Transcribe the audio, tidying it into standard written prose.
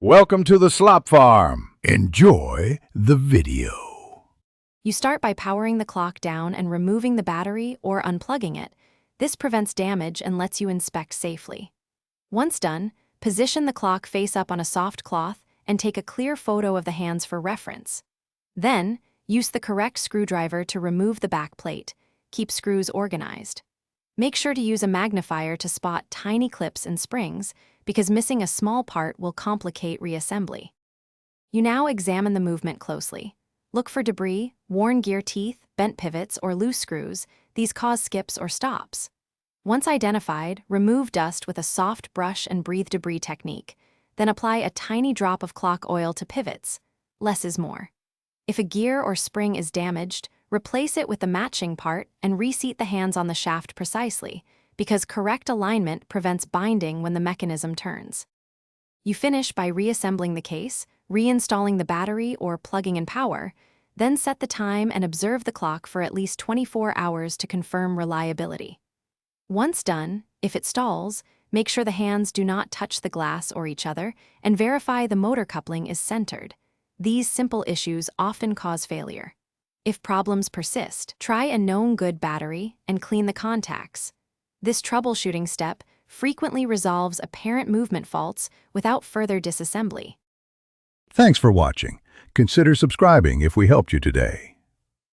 Welcome to the Slop Farm. Enjoy the video. You start by powering the clock down and removing the battery or unplugging it. This prevents damage and lets you inspect safely. Once done, position the clock face up on a soft cloth and take a clear photo of the hands for reference. Then, use the correct screwdriver to remove the back plate. Keep screws organized. Make sure to use a magnifier to spot tiny clips and springs, because missing a small part will complicate reassembly. You now examine the movement closely. Look for debris, worn gear teeth, bent pivots, or loose screws. These cause skips or stops. Once identified, remove dust with a soft brush and breathe debris technique. Then apply a tiny drop of clock oil to pivots. Less is more. If a gear or spring is damaged, replace it with the matching part and reseat the hands on the shaft precisely, because correct alignment prevents binding when the mechanism turns. You finish by reassembling the case, reinstalling the battery or plugging in power, then set the time and observe the clock for at least 24 hours to confirm reliability. Once done, if it stalls, make sure the hands do not touch the glass or each other and verify the motor coupling is centered. These simple issues often cause failure. If problems persist, try a known good battery and clean the contacts. This troubleshooting step frequently resolves apparent movement faults without further disassembly. Thanks for watching. Consider subscribing if we helped you today.